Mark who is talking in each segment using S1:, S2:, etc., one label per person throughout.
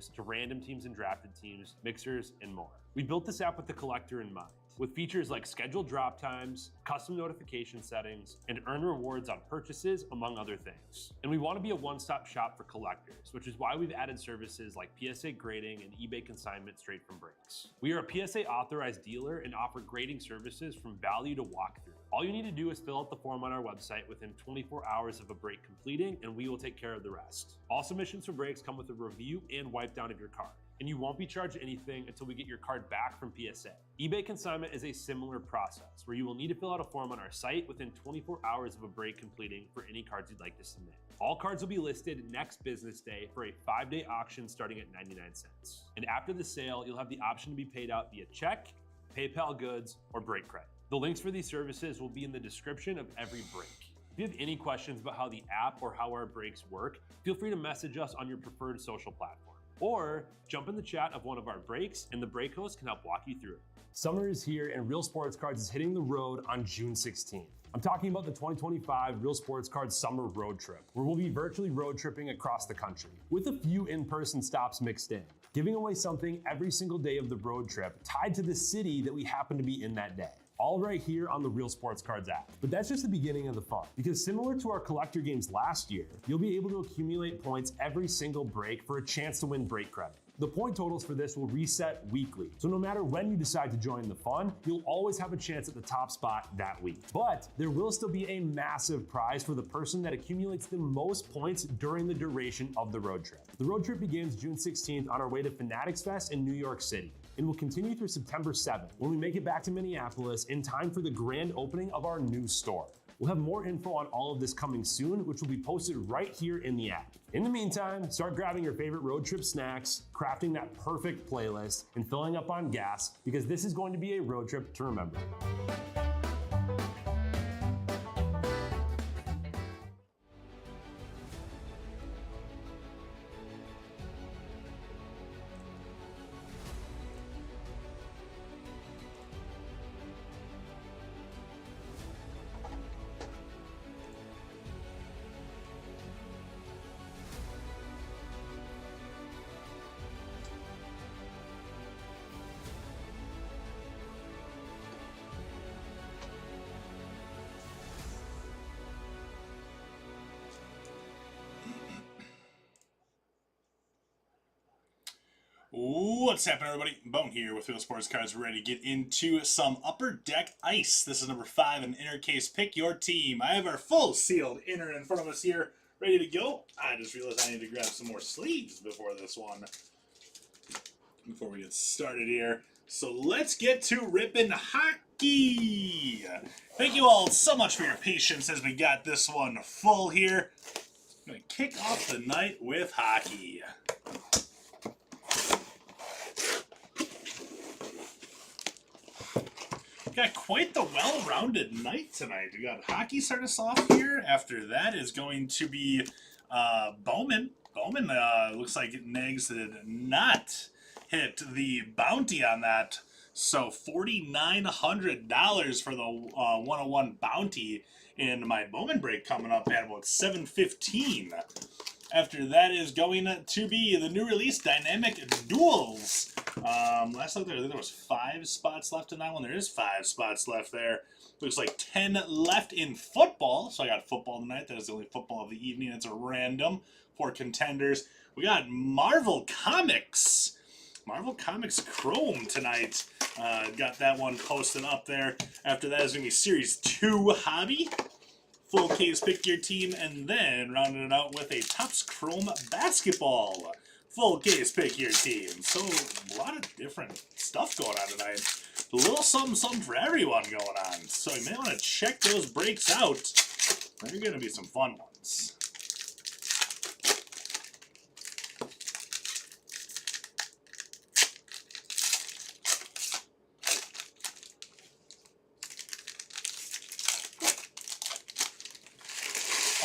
S1: players to random teams and drafted teams, mixers, and more. We built this app with the collector in mind, with features like scheduled drop times, custom notification settings, and earn rewards on purchases, among other things. And we want to be a one-stop shop for collectors, which is why we've added services like PSA grading and eBay consignment straight from Breaks. We are a PSA authorized dealer and offer grading services from value to walkthrough. All you need to do is fill out the form on our website within 24 hours of a break completing, and we will take care of the rest. All submissions for breaks come with a review and wipe down of your card, and you won't be charged anything until we get your card back from PSA. eBay consignment is a similar process, where you will need to fill out a form on our site within 24 hours of a break completing for any cards you'd like to submit. All cards will be listed next business day for a 5-day auction starting at 99 cents. And after the sale, you'll have the option to be paid out via check, PayPal goods, or break credit. The links for these services will be in the description of every break. If you have any questions about how the app or how our breaks work, feel free to message us on your preferred social platform. Or jump in the chat of one of our breaks and the break host can help walk you through it. Summer is here and Real Sports Cards is hitting the road on June 16th. I'm talking about the 2025 Real Sports Cards Summer Road Trip, where we'll be virtually road tripping across the country, with a few in-person stops mixed in, giving away something every single day of the road trip tied to the city that we happen to be in that day. All right here on the Real Sports Cards app. But that's just the beginning of the fun, because similar to our collector games last year, you'll be able to accumulate points every single break for a chance to win break credit. The point totals for this will reset weekly, so no matter when you decide to join the fun, you'll always have a chance at the top spot that week. But there will still be a massive prize for the person that accumulates the most points during the duration of the road trip. The road trip begins June 16th on our way to Fanatics Fest in New York City, and will continue through September 7th when we make it back to Minneapolis in time for the grand opening of our new store. We'll have more info on all of this coming soon, which will be posted right here in the app. In the meantime, start grabbing your favorite road trip snacks, crafting that perfect playlist, and filling up on gas, because this is going to be a road trip to remember.
S2: What's happening, everybody? Bone here with Real Sports Cards. We're ready to get into some Upper Deck Ice. This is number 5 in inner case. Pick your team. I have our full sealed inner in front of us here, ready to go. I just realized I need to grab some more sleeves before this one, before we get started here. So let's get to ripping hockey. Thank you all so much for your patience as we got this one full here. I'm going to kick off the night with hockey. Got quite the well-rounded night tonight. We got hockey start us off here. After that is going to be Bowman. Bowman looks like Nags did not hit the bounty on that. So $4,900 for the 101 bounty in my Bowman break coming up at about 7:15. After that is going to be the new release, Dynamic Duels. Last look there, I think there was 5 spots left in that one. There is 5 spots left there. Looks like 10 left in football. So I got football tonight. That is the only football of the evening. It's a random for contenders. We got Marvel Comics. Marvel Comics Chrome tonight. Got that one posted up there. After that is going to be Series 2 Hobby. Full case, pick your team, and then rounding it out with a Topps Chrome Basketball. Full case, pick your team. So a lot of different stuff going on tonight. A little something for everyone going on. So you may want to check those breaks out. They're going to be some fun ones.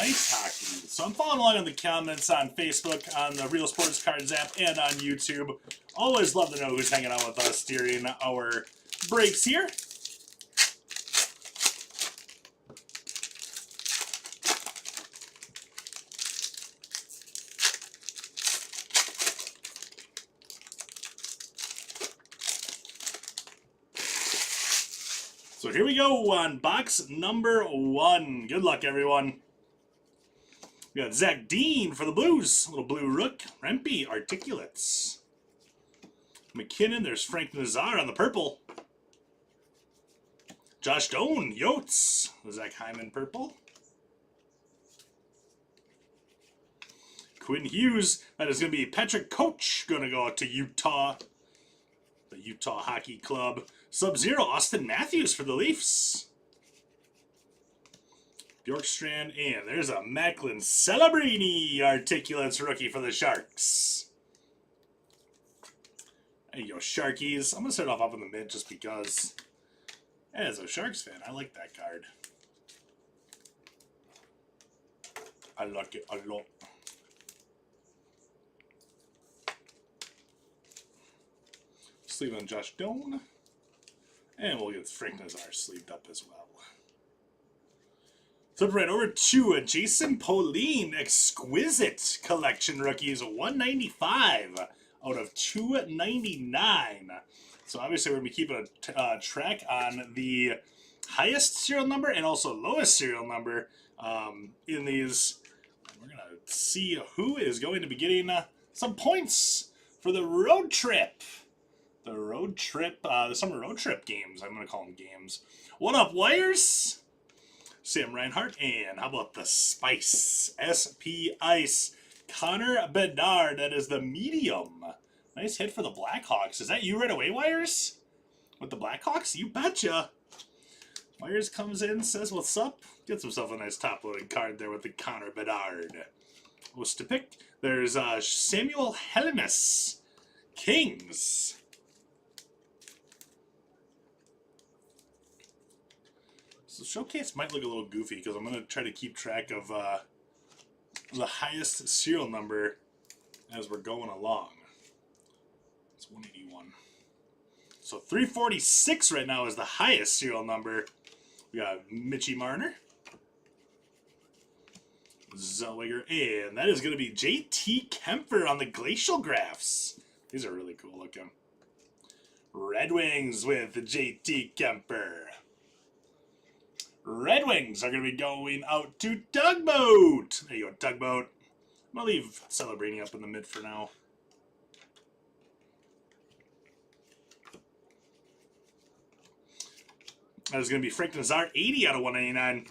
S2: Ice hockey. So I'm following along in the comments on Facebook, on the Real Sports Cards app, and on YouTube. Always love to know who's hanging out with us during our breaks here. So here we go on box number 1. Good luck, everyone. We got Zach Dean for the Blues. Little blue rook. Rempe, Articulates. McKinnon, there's Frank Nazar on the purple. Josh Doan, Yotes. Zach Hyman, purple. Quinn Hughes, that is going to be Patrick Koch, going to go out to Utah. The Utah Hockey Club. Sub-Zero, Austin Matthews for the Leafs. Bjorkstrand, and there's a Macklin Celebrini Articulates rookie for the Sharks. There you go, Sharkies. I'm going to start off up in the mid just because, as a Sharks fan, I like that card. I like it a lot. Sleeve on Josh Doan. And we'll get Frank Nazar sleeved up as well. Flip right over to a Jason Pauline Exquisite Collection Rookies, 195 out of 299. So obviously we're going to be keeping a track on the highest serial number and also lowest serial number in these. We're going to see who is going to be getting some points for the road trip. The summer road trip games. I'm going to call them games. One Up Wires, Sam Reinhart, and how about the Spice? SP Ice, Connor Bedard. That is the medium. Nice hit for the Blackhawks. Is that you right away, Wires? With the Blackhawks? You betcha. Wires comes in, says what's up. Gets himself a nice top-loaded card there with the Connor Bedard. What's to pick? There's Samuel Helenius, Kings. So Showcase might look a little goofy because I'm going to try to keep track of the highest serial number as we're going along. It's 181. So 346 right now is the highest serial number. We got Mitchie Marner, Zellweger, and that is going to be JT Kemper on the Glacial Graphs. These are really cool looking. Red Wings with JT Kemper. Red Wings are going to be going out to Tugboat. There you go, Tugboat. I'm going to leave Celebrini up in the mid for now. That is going to be Frank Nazar, 80 out of 199.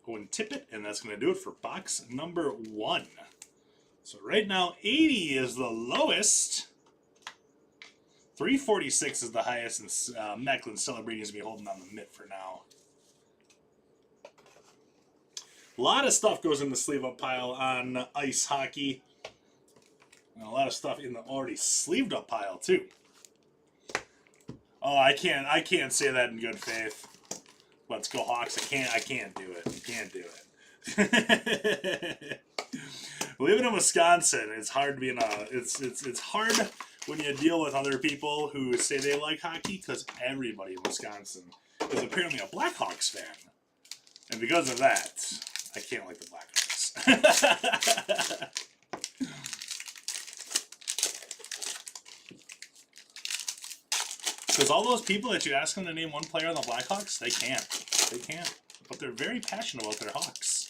S2: Owen Tippett, and that's going to do it for box number 1. So right now, 80 is the lowest. 346 is the highest, and Macklin Celebrini is going to be holding on the mitt for now. A lot of stuff goes in the sleeve-up pile on ice hockey. And a lot of stuff in the already sleeved-up pile, too. Oh, I can't say that in good faith. Let's go Hawks. I can't do it. I can't do it. Living in Wisconsin, it's hard being it's hard when you deal with other people who say they like hockey, because everybody in Wisconsin is apparently a Blackhawks fan. And because of that, I can't like the Blackhawks. Because all those people that you ask them to name one player on the Blackhawks, they can't. They can't. But they're very passionate about their Hawks.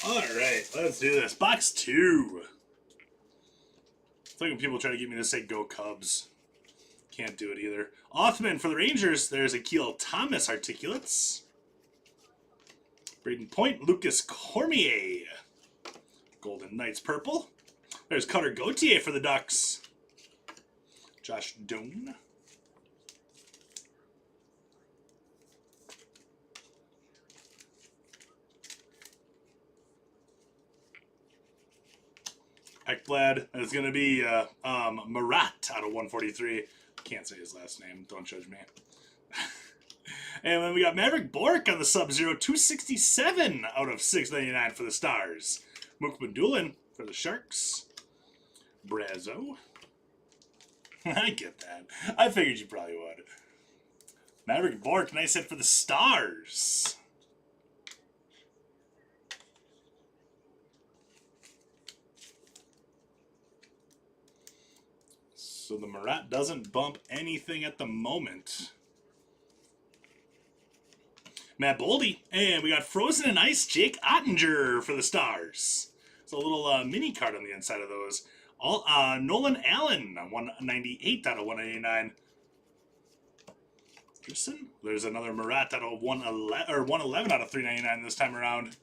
S2: Alright, let's do this. Box 2. It's like when people try to get me to say go Cubs. Can't do it either. Othman for the Rangers. There's Akil Thomas Articulates. Braden Point, Lucas Cormier. Golden Knights purple. There's Cutter Gauthier for the Ducks. Josh Doan. Ekblad is going to be Marat out of 143. Can't say his last name. Don't judge me. And then we got Maverick Bork on the Sub-Zero, 267 out of 699 for the Stars. Mook Madulin for the Sharks. Brazo. I get that. I figured you probably would. Maverick Bork, nice hit for the Stars. So the Marat doesn't bump anything at the moment. Matt Boldy. And we got Frozen and Ice Jake Ottinger for the Stars. It's a little mini card on the inside of those. All Nolan Allen, 198 out of 189. Anderson. There's another Marat out of 111 out of 399 this time around.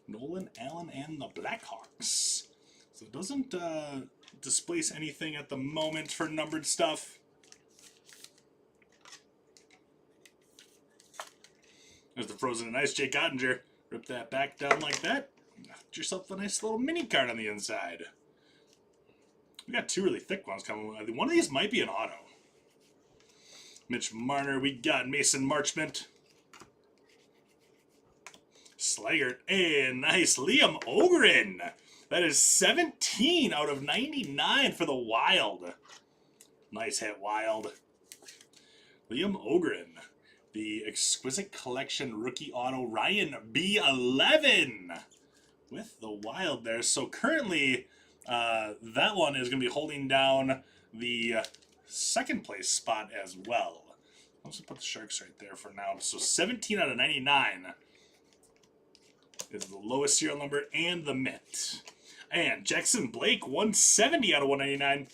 S2: Nolan Allen and the Blackhawks. So it doesn't displace anything at the moment for numbered stuff. There's the Frozen and Ice Jake Ottinger. Rip that back down like that. Get yourself a nice little mini card on the inside. We got two really thick ones coming. One of these might be an auto. Mitch Marner. We got Mason Marchment. Slaggert. And nice Liam Ogren. That is 17 out of 99 for the Wild. Nice hit, Wild. Liam Ogren. The Exquisite Collection rookie auto, Ryan B11 with the Wild there. So currently, that one is going to be holding down the second place spot as well. I'll just put the Sharks right there for now. So 17 out of 99 is the lowest serial number and the mint. And Jackson Blake, 170 out of 199.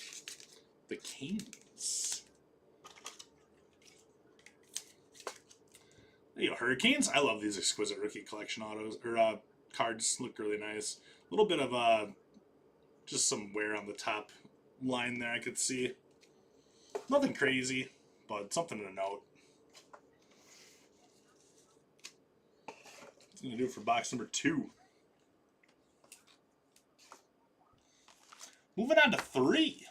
S2: The Kings. There you go, Hurricanes. I love these Exquisite Rookie Collection autos, or cards. Look really nice. A little bit of just some wear on the top line there I could see. Nothing crazy, but something to note. That's going to do it for box number 2. Moving on to 3.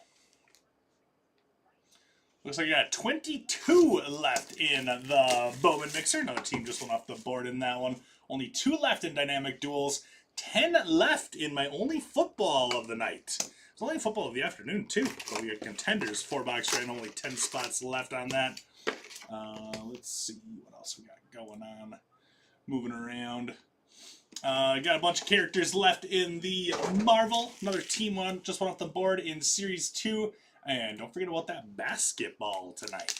S2: Looks like you got 22 left in the Bowman Mixer. Another team just went off the board in that one. Only 2 left in Dynamic Duels. 10 left in my only football of the night. It's only football of the afternoon, too. So we got Contenders, 4-box right, only 10 spots left on that. Let's see what else we got going on. Moving around. Got a bunch of characters left in the Marvel. Another team one just went off the board in Series 2. And don't forget about that basketball tonight.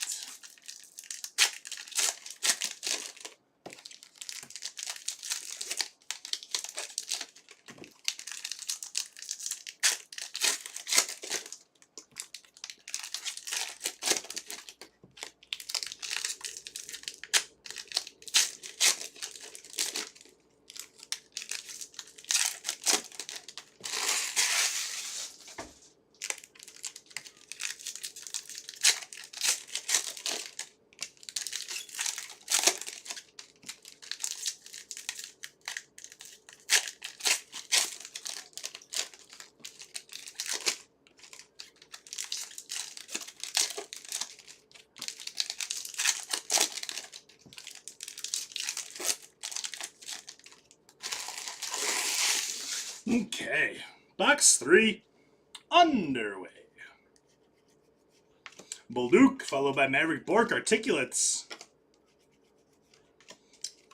S2: Okay, box 3 underway. Bolduc, followed by Maverick Bork, Articulates.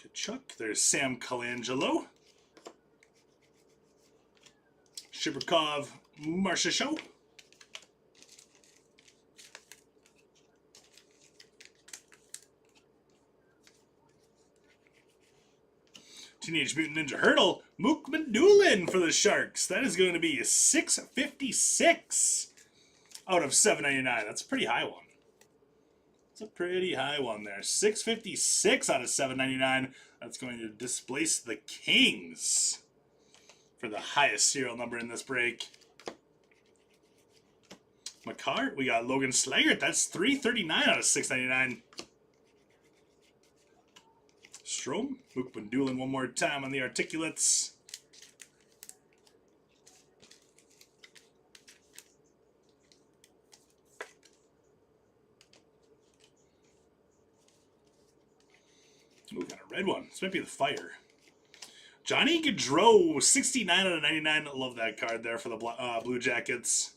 S2: Kachuk, there's Sam Colangelo. Shiverkov, Marcia Show. Teenage Mutant Ninja Hurdle, Mook Madulin for the Sharks. That is going to be 656 out of 799. That's a pretty high one. That's a pretty high one there. 656 out of 799. That's going to displace the Kings for the highest serial number in this break. Makar, we got Logan Slaggert. That's 339 out of 699. Strom, Mook Madulin one more time on the Articulates. Ooh, got a red one. This might be the fire. Johnny Gaudreau, 69 out of 99. Love that card there for the Blue Jackets.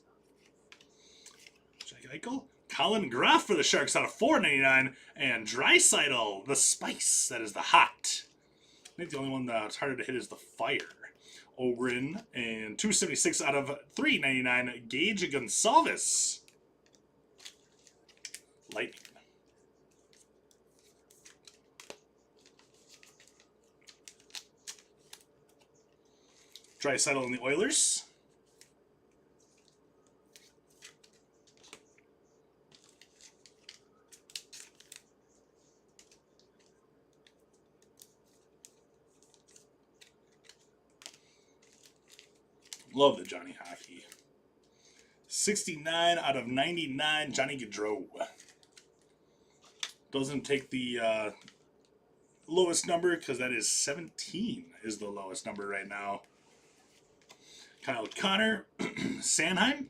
S2: Jack Eichel. Colin Graff for the Sharks out of 499. And Draisaitl, the spice. That is the hot. I think the only one that's harder to hit is the fire. Ogren. And 276 out of 399. Gage Gonsalves. Lightning. Draisaitl in the Oilers. Love the Johnny hockey. 69 out of 99, Johnny Gaudreau. Doesn't take the lowest number because that is 17 is the lowest number right now. Kyle Connor, Sanheim.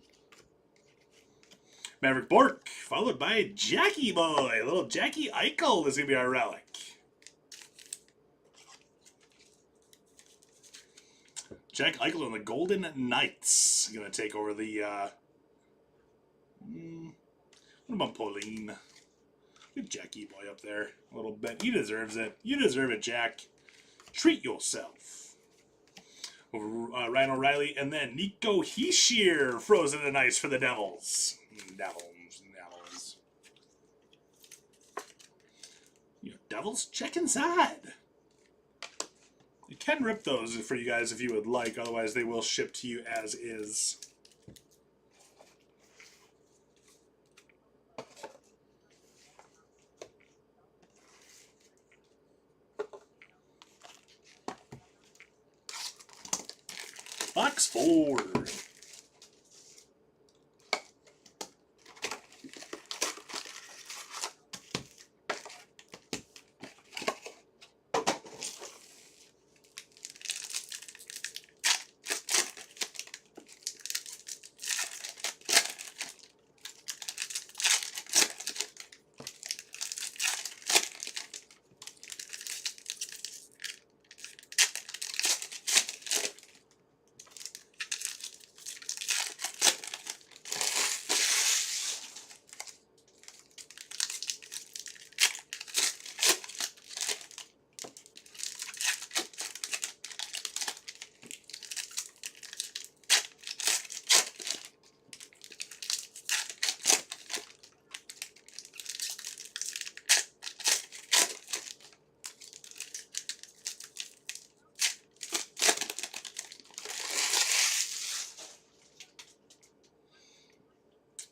S2: Maverick Bork, followed by Jackie Boy. Little Jackie Eichel is going to be our relic. Jack Eichel and the Golden Knights going to take over the... what about Pauline? Get Jackie Boy up there a little bit. He deserves it. You deserve it, Jack. Treat yourself. Ryan O'Reilly, and then Nico Hischier, frozen in ice for the Devils. Devils. You know, Devils, check inside. You can rip those for you guys if you would like, otherwise they will ship to you as is. Box 4.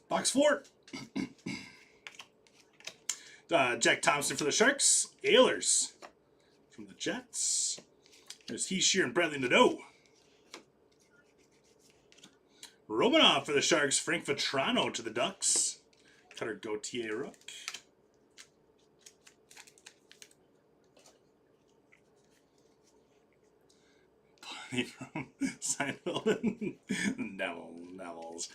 S2: Box 4. Jack Thompson for the Sharks. Ehlers from the Jets. There's Hischier and Bradley Nadeau. Romanov for the Sharks. Frank Vatrano to the Ducks. Cutter Gauthier Rook. Bonnie from Seinfeld. Devils.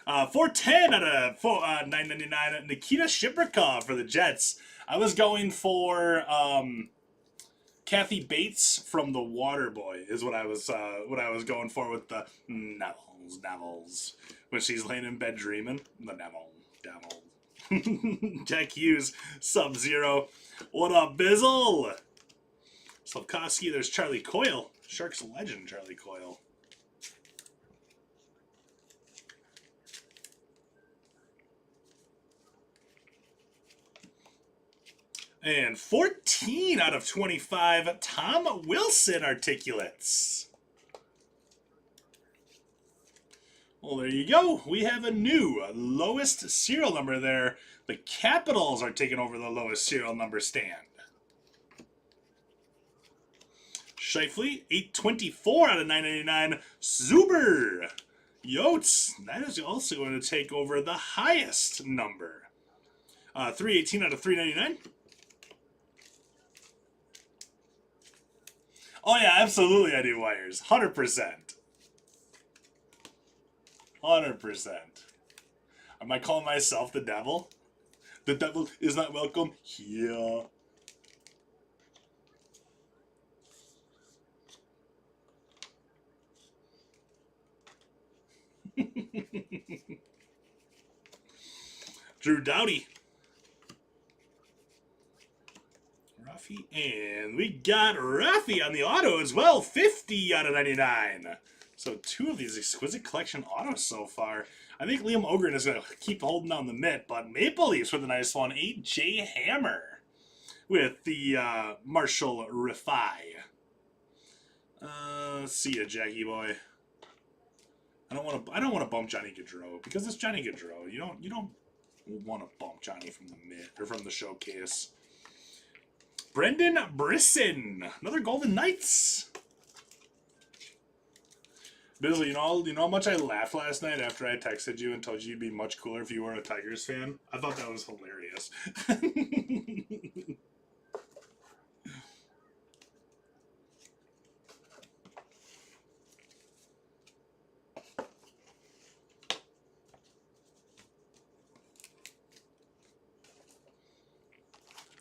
S2: 410 out of 999. Nikita Shiprikov for the Jets. I was going for Kathy Bates from The Waterboy is what I was going for with the Devils. When she's laying in bed dreaming. The Devils. Jack Hughes, Sub-Zero. What up, Bizzle? Slavkovsky, there's Charlie Coyle. Sharks legend, Charlie Coyle. And 14 out of 25, Tom Wilson Articulates. Well, there you go. We have a new lowest serial number there. The Capitals are taking over the lowest serial number stand. Scheifele, 824 out of 999. Zuber. Yotes, that is also going to take over the highest number. 318 out of 399. Oh yeah, absolutely I do wires. 100%. 100%. Am I calling myself the devil? The devil is not welcome here. Drew Doughty. Rafi, and we got Rafi on the auto as well, 50 out of 99. So 2 of these exquisite collection autos so far. I think Liam Ogren is going to keep holding on the mitt, but Maple Leafs with a nice one, AJ Hammer with the Marshall Rifai. See ya, Jackie boy. I don't want to bump Johnny Gaudreau because it's Johnny Gaudreau. You don't want to bump Johnny from the mitt or from the showcase. Brendan Brisson, another Golden Knights. Bizzle, you know how much I laughed last night after I texted you and told you you'd be much cooler if you weren't a Tigers fan? I thought that was hilarious.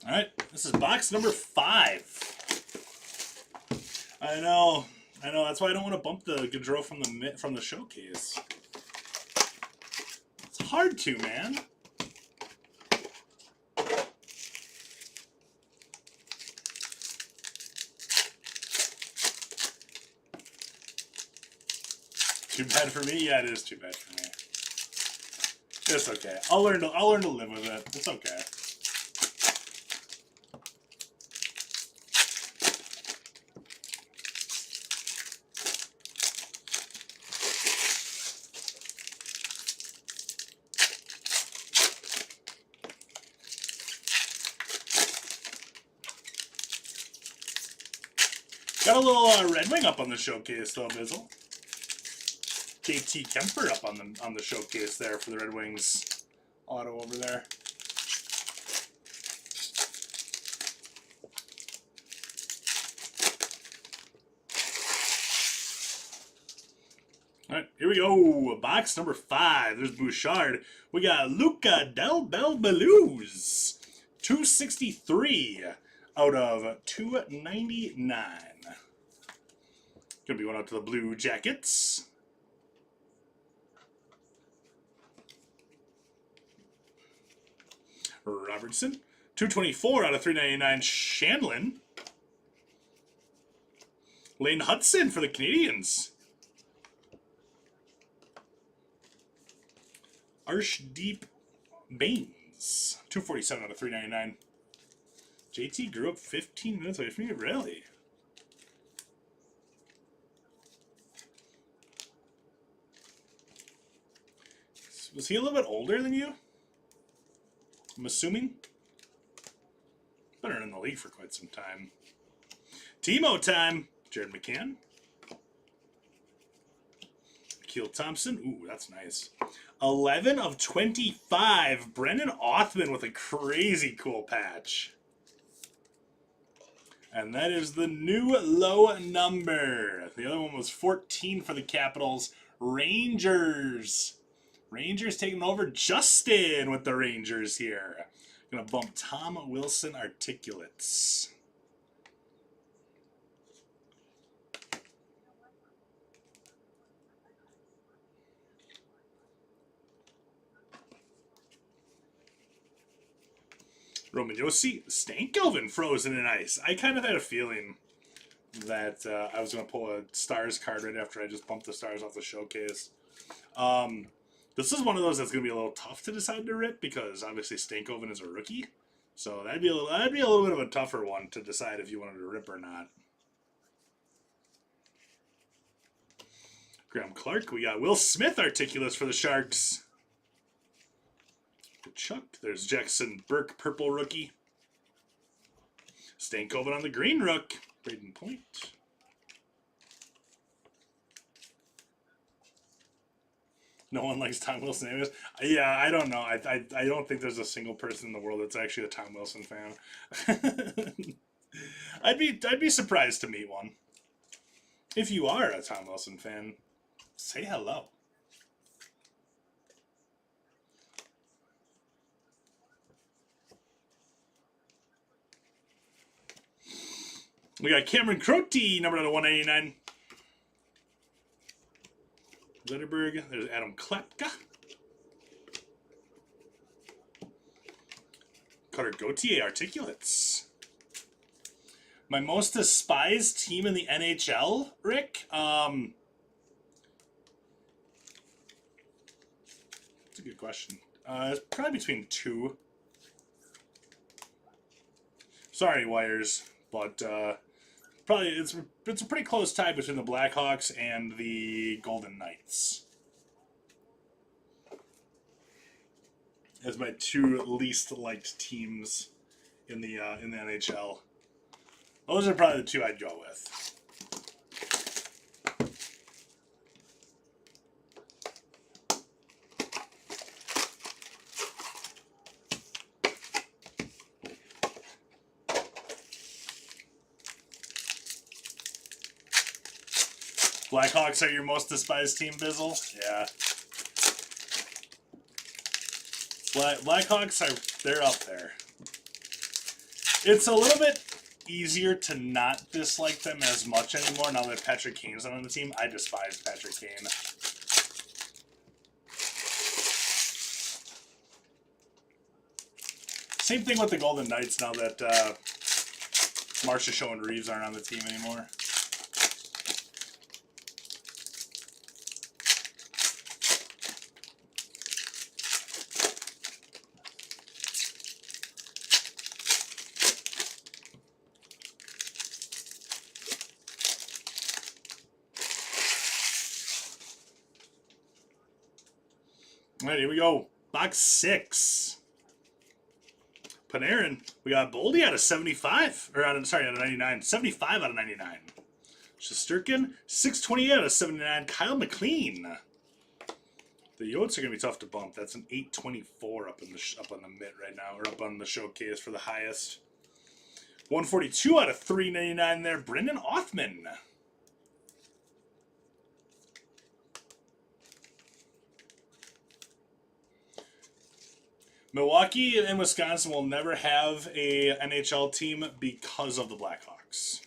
S2: All right, this is box number 5. I know. That's why I don't want to bump the Gaudreau from the showcase. It's hard to, man. Too bad for me. Yeah, it is too bad for me. It's okay. I'll learn to live with it. It's okay. Got a little Red Wing up on the showcase though, Bizzle. JT Kemper up on the showcase there for the Red Wings auto over there. All right, here we go. Box number 5. There's Bouchard. We got Luca Del Belbaluz, 263 out of 299. Gonna be one out to the Blue Jackets. Robertson, 224 out of 399. Shanlin. Lane Hudson for the Canadians. Arshdeep Baines, 247 out of 399. JT grew up 15 minutes away from me, really? Was he a little bit older than you? I'm assuming. Been in the league for quite some time. Timo time. Jared McCann. Akil Thompson. Ooh, that's nice. 11 of 25. Brendan Othman with a crazy cool patch. And that is the new low number. The other one was 14 for the Capitals. Rangers. Rangers taking over. Justin with the Rangers here. Gonna bump Tom Wilson Articulates. Roman Josi, Stankoven frozen in ice. I kind of had a feeling that I was going to pull a Stars card right after I just bumped the Stars off the showcase. This is one of those that's going to be a little tough to decide to rip because obviously Stankoven is a rookie. So that'd be a little bit of a tougher one to decide if you wanted to rip or not. Graham Clark, we got Will Smith Articulates for the Sharks. Chuck, there's Jackson Burke, purple rookie. Stankoven on the green rook. Braden Point. No one likes Tom Wilson anyways. Yeah, I don't know. I don't think there's a single person in the world that's actually a Tom Wilson fan. I'd be surprised to meet one. If you are a Tom Wilson fan, say hello. We got Cameron Crotty, number out of 199. Litterberg. There's Adam Klepka. Cutter Gauthier Articulates. My most despised team in the NHL, Rick? That's a good question. It's probably between two. Sorry, Wires, but probably it's a pretty close tie between the Blackhawks and the Golden Knights as my two least liked teams in the NHL. Those are probably the two I'd go with. Blackhawks are your most despised team, Bizzle? Yeah. Blackhawks they're up there. It's a little bit easier to not dislike them as much anymore now that Patrick Kane's on the team. I despise Patrick Kane. Same thing with the Golden Knights now that Marchessault and Reeves aren't on the team anymore. All right, here we go. Box 6. Panarin. We got Boldy out of 75. Or out of 99. 75 out of 99. Shesterkin. 628 out of 79. Kyle McLean. The Yotes are going to be tough to bump. That's an 824 up on the mid right now. Or up on the showcase for the highest. 142 out of 399 there. Brendan Othman. Milwaukee and Wisconsin will never have a NHL team because of the Blackhawks.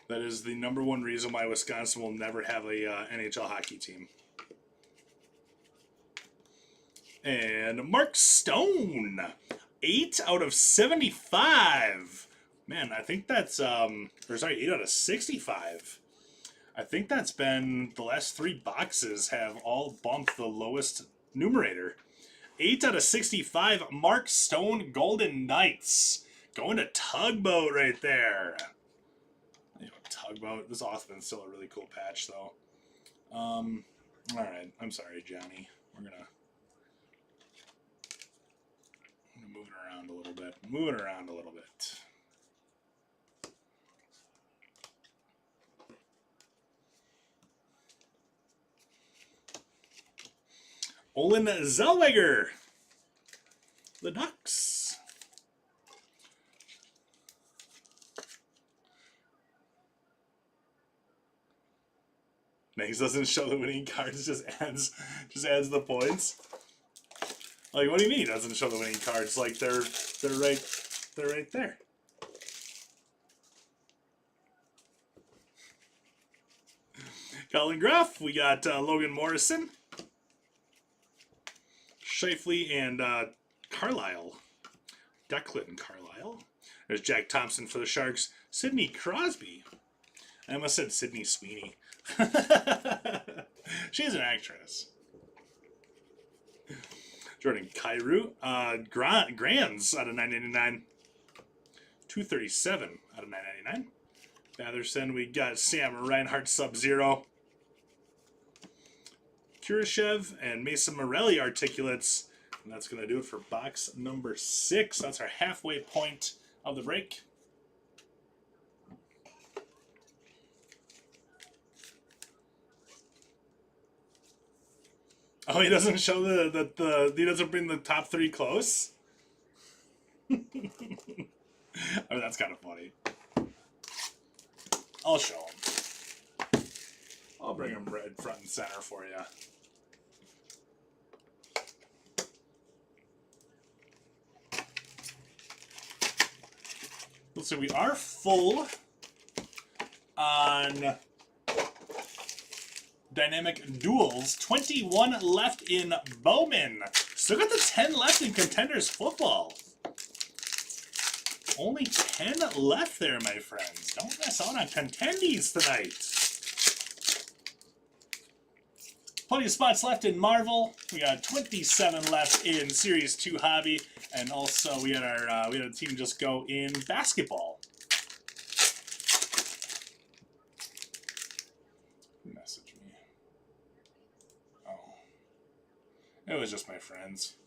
S2: That is the number one reason why Wisconsin will never have a NHL hockey team. And Mark Stone, 8 out of 75. Man, I think that's 8 out of 65. I think that's been the last 3 boxes have all bumped the lowest numerator. 8 out of 65, Mark Stone Golden Knights. Going to Tugboat right there. Tugboat. This Othman's still a really cool patch, though. All right. I'm sorry, Johnny. We're gonna move it around a little bit. Move it around a little bit. Olin Zellweger. The Ducks. Nice doesn't show the winning cards, just adds the points. Like, what do you mean it doesn't show the winning cards? Like they're right there. Colin Gruff, we got Logan Morrison. Scheifele and Carlisle. Declan Carlisle. There's Jack Thompson for the Sharks. Sidney Crosby. I almost said Sydney Sweeney. She's an actress. Jordan Kyrou. Grands out of 999. 237 out of 999. Batherson, we got Sam Reinhart Sub-Zero. Kurashev and Mason Morelli Articulates. And that's going to do it for box number 6. That's our halfway point of the break. Oh, he doesn't show he doesn't bring the top 3 close? I mean, that's kind of funny. I'll show him. I'll bring him red front and center for you. So we are full on Dynamic Duels. 21 left in Bowman. Still got the 10 left in Contenders Football. Only 10 left there, my friends. Don't miss out on Contendies tonight. Plenty of spots left in Marvel. We got 27 left in Series 2 Hobby. And also we had our we had a team just go in basketball. Message me. Oh. It was just my friends.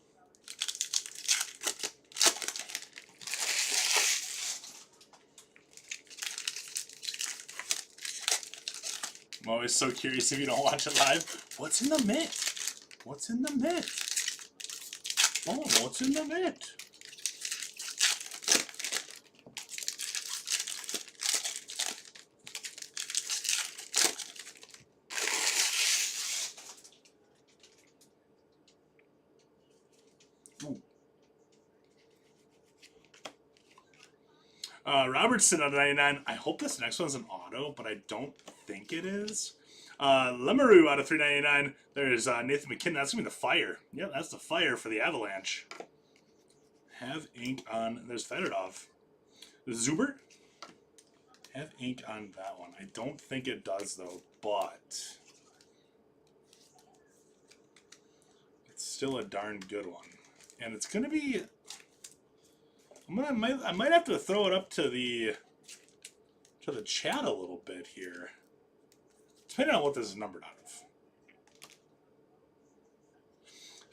S2: I'm always so curious if you don't watch it live. What's in the mitt? What's in the mitt? Oh, what's in the mitt? Robertson out of 99. I hope this next one's an auto, but I don't think it is. Lemeru out of 399. There's Nathan McKinnon. That's going to be the fire. Yeah, that's the fire for the Avalanche. Have ink on. There's Fedorov. Zuber. Have ink on that one. I don't think it does, though, but it's still a darn good one. And it's going to be... I might have to throw it up to the chat a little bit here, depending on what this is numbered out of.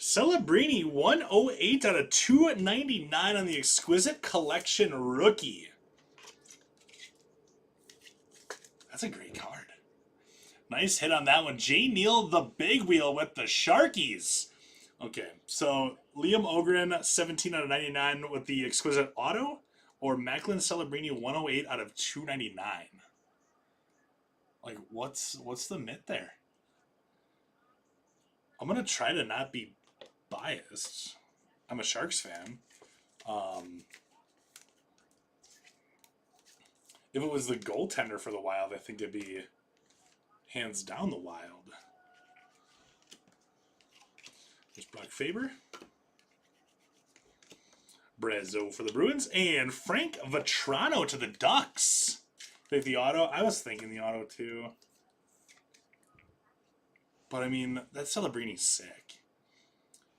S2: Celebrini 108 out of 299 on the Exquisite Collection rookie. That's a great card. Nice hit on that one. J. Neal the big wheel with the Sharkies. Okay, so Liam Ogren, 17 out of 99 with the Exquisite Auto, or Macklin Celebrini 108 out of 299. Like, what's the mitt there? I'm gonna try to not be biased. I'm a Sharks fan. If it was the goaltender for the Wild, I think it'd be hands down the Wild. There's Brock Faber. Brezzo for the Bruins. And Frank Vatrano to the Ducks. Think the auto? I was thinking the auto too. But I mean, that Celebrini's sick.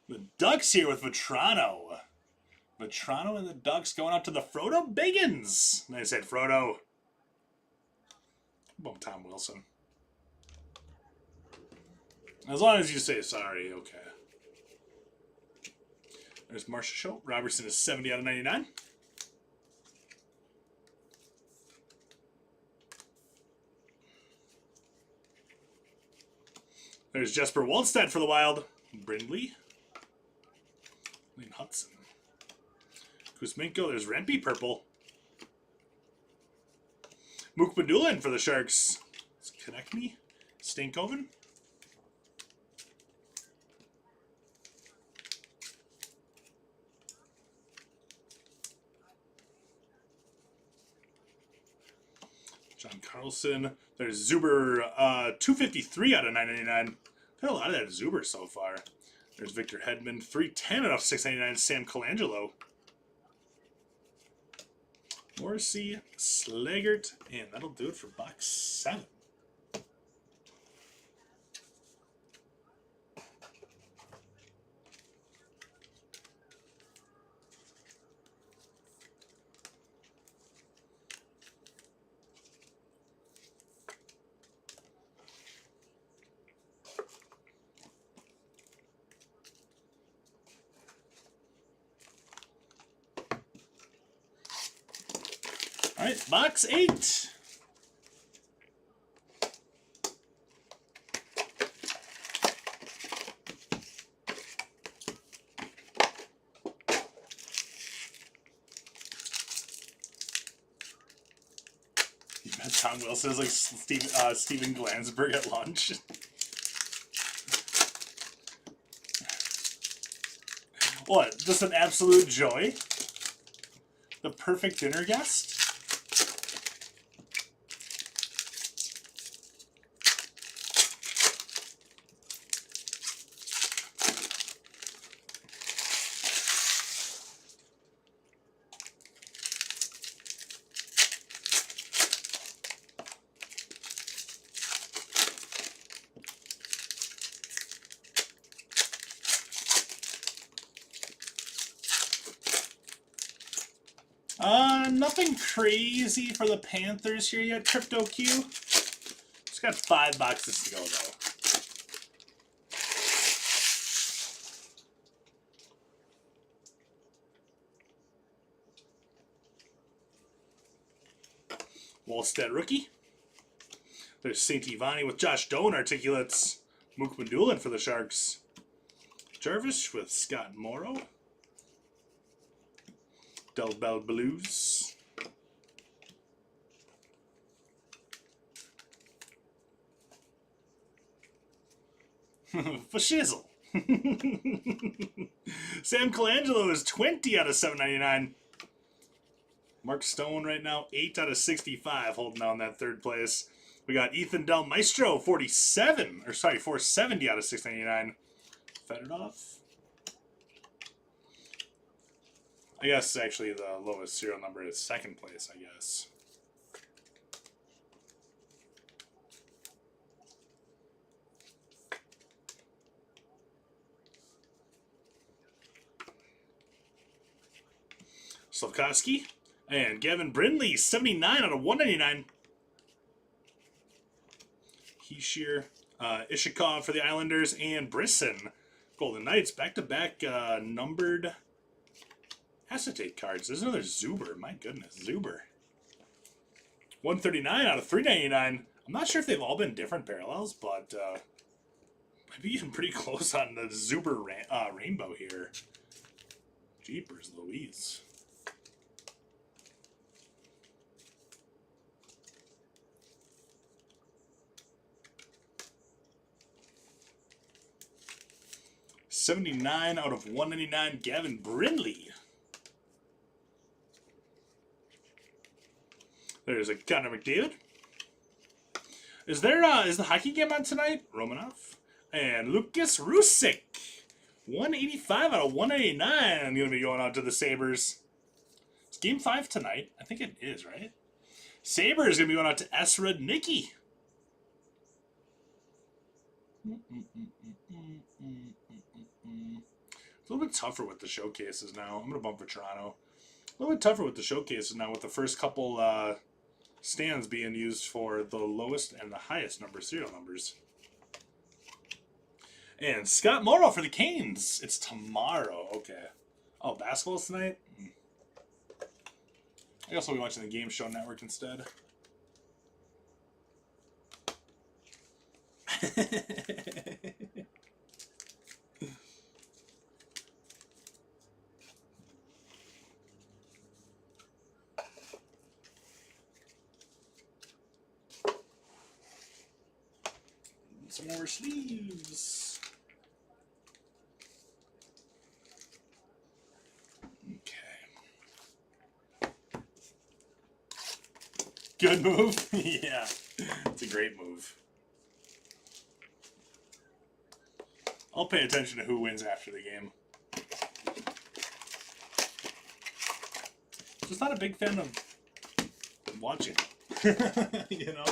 S2: The Ducks here with Vatrano. Vatrano and the Ducks going out to the Frodo Biggins. Nice hit, Frodo. About Tom Wilson. As long as you say sorry, okay. There's Marcia Schultz. Robertson is 70 out of 99. There's Jesper Waldstad for the Wild. Brindley. Lane Hudson. Kuzmenko. There's Rempe purple. Mook Badulin for the Sharks. Konechny. Stankoven. John Carlson. There's Zuber, 253 out of 999. Got a lot of that Zuber so far. There's Victor Hedman, 310 out of 699. Sam Colangelo. Morrissey, Slaggert, and that'll do it for box 7. All right, box 8. You bet Tom Wilson is like Steven Glansberg at lunch. What? Just an absolute joy? The perfect dinner guest? Nothing crazy for the Panthers here yet, Crypto Q. Just got 5 boxes to go, though. Wallstead rookie. There's St. Ivani with Josh Doan articulates. Mook Madulin for the Sharks. Jarvis with Scott Morrow. Del Bell Blues. For shizzle. Sam Colangelo is 20 out of 799. Mark Stone right now, 8 out of 65, holding down that third place. We got Ethan Del Maestro, 470 out of 699. Fedorov. I guess actually the lowest serial number is second place, I guess. Slavkovsky. And Gavin Brindley, 79 out of 199. Heeshear, Ishikov for the Islanders, and Brisson. Golden Knights, back-to-back numbered acetate cards. There's another Zuber. My goodness, Zuber. 139 out of 399. I'm not sure if they've all been different parallels, but might be getting pretty close on the Zuber rainbow here. Jeepers Louise. $79 out of 199, Gavin Brindley. There's a Connor McDavid. Is the hockey game on tonight? Romanov. And Lucas Rusik. 185 out of 189. I'm going to be going out to the Sabres. It's game 5 tonight. I think it is, right? Sabres going to be going out to S. Rudnicki. It's a little bit tougher with the showcases now. I'm going to bump for Toronto. A little bit tougher with the showcases now with the first couple stands being used for the lowest and the highest serial numbers. And Scott Morrow for the Canes. It's tomorrow. Okay. Oh, basketball's tonight? I guess I'll be watching the Game Show Network instead. Some more sleeves. Okay. Good move? Yeah. It's a great move. I'll pay attention to who wins after the game. Just not a big fan of watching. You know?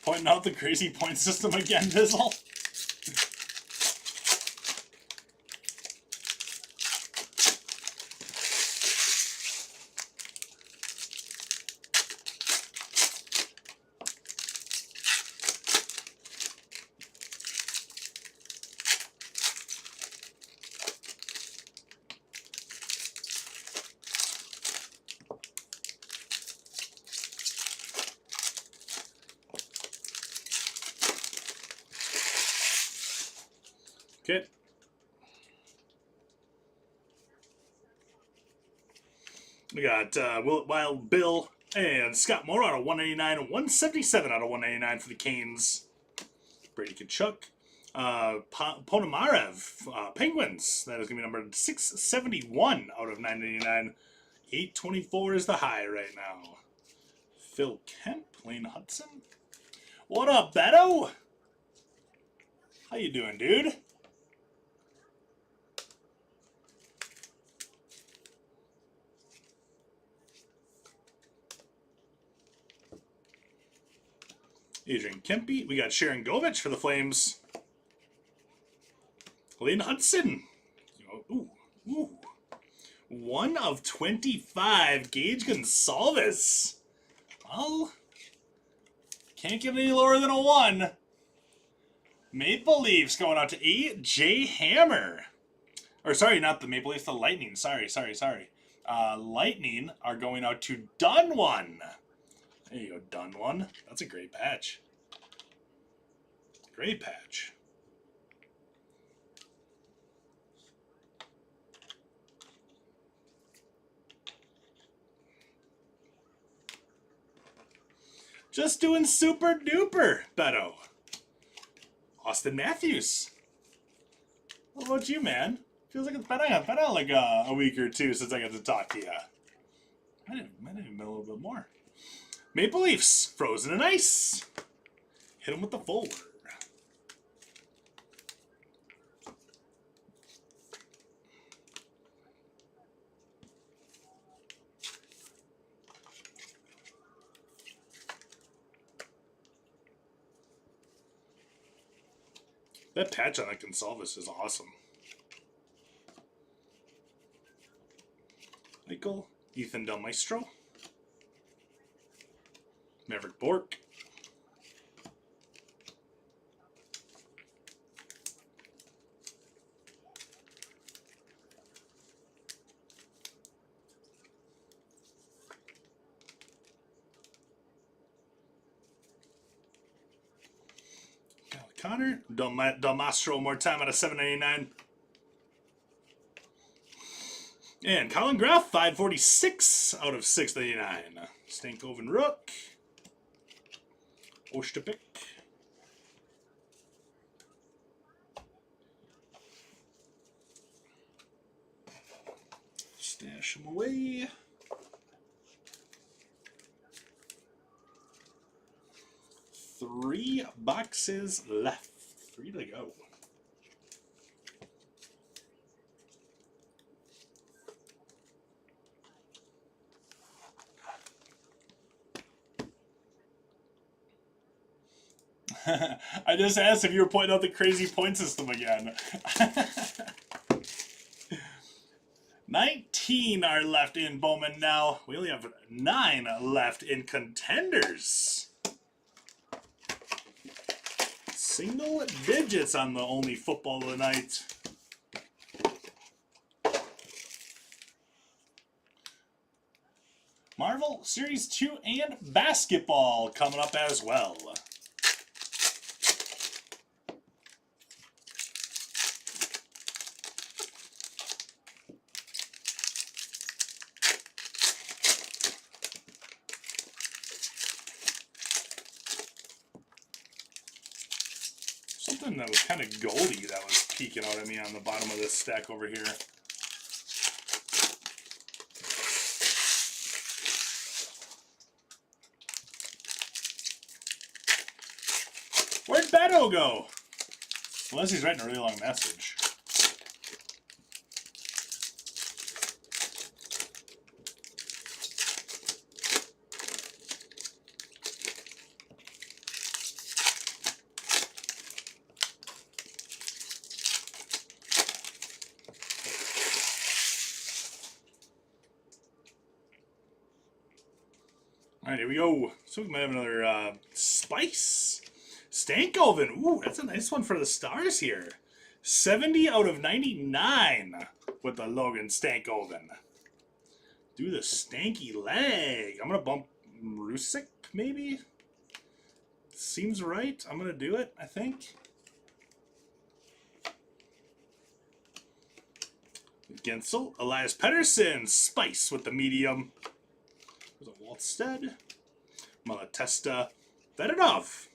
S2: Pointing out the crazy point system again, Bizzle. Okay. We got Wild Bill and Scott Moore out of 189 and 177 out of 199 for the Canes. Brady Tkachuk. Ponomarev, Penguins. That is going to be numbered 671 out of 999. 824 is the high right now. Phil Kemp, Lane Hudson. What up, Beto? How you doing, dude? Adrian Kempe. We got Sharon Govich for the Flames. Lane Hudson. Ooh, ooh. 1 of 25. Gage Gonsalves. Well, can't get any lower than a 1. Maple Leafs going out to A.J. Hammer. Or sorry, not the Maple Leafs, the Lightning. Sorry. Lightning are going out to Dunwan. There you go, Dunwan. That's a great patch. Great patch. Just doing super duper, Beto. Austin Matthews. What about you, man? Feels like it's been on like a week or two since I got to talk to you. Might have been a little bit more. Maple Leafs, frozen in ice. Hit him with the forward. That patch on that Gonsalves is awesome. Michael, Ethan Del Maestro, Maverick Bork, Connor, Del Maestro more time out of 799. And Colin Graff, 546 out of 699. Stankoven Rook. Ostapik. Stash them away. Three boxes left. 3 to go. I just asked if you were pointing out the crazy point system again. 19 are left in Bowman now. We only have 9 left in Contenders. Single digits on the only football of the night. Marvel Series 2 and basketball coming up as well. Something that was kind of goldy that was peeking out at me on the bottom of this stack over here. Where'd Beto go? Unless he's writing a really long message. All right, here we go. So we might have another Spice. Stankoven. Ooh, that's a nice one for the Stars here. 70 out of 99 with the Logan Stankoven. Do the stanky leg. I'm going to bump Rusik, maybe? Seems right. I'm going to do it, I think. Gensel, Elias Pettersson, Spice with the medium. There's a Waltstead, Malatesta, Fedorov.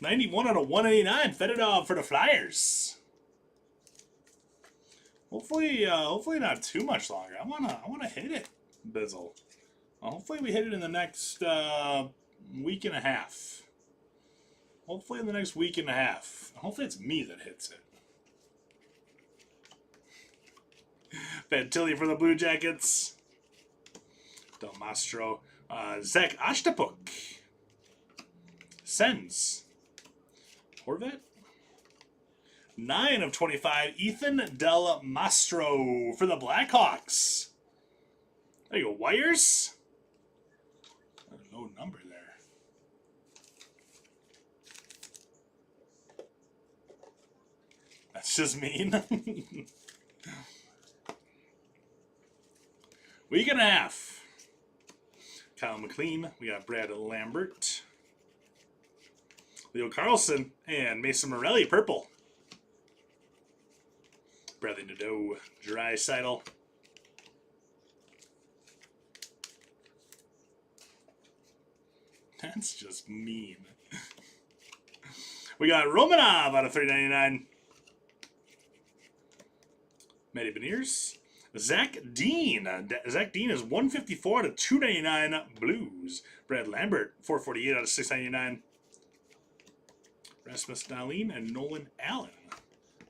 S2: 91 out of 189, Fedorov for the Flyers. Hopefully not too much longer. I wanna hit it, Bizzle. Hopefully we hit it in the next week and a half. Hopefully in the next week and a half. Hopefully it's me that hits it. Fantilli for the Blue Jackets. Del Mastro. Zach Ashtapuk. Sens. Horvat. 9 of 25, Ethan Del Mastro for the Blackhawks. There you go, Wires. No number there. That's just mean. Week and a half. Kyle McLean. We got Brad Lambert. Leo Carlson and Mason Morelli, purple. Bradley Nadeau, Draisaitl. That's just mean. We got Romanov out of 399. Matty Beniers. Zach Dean. Zach Dean is 154 out of 299 Blues. Brad Lambert, 448 out of 699. Rasmus Dahlin and Nolan Allen.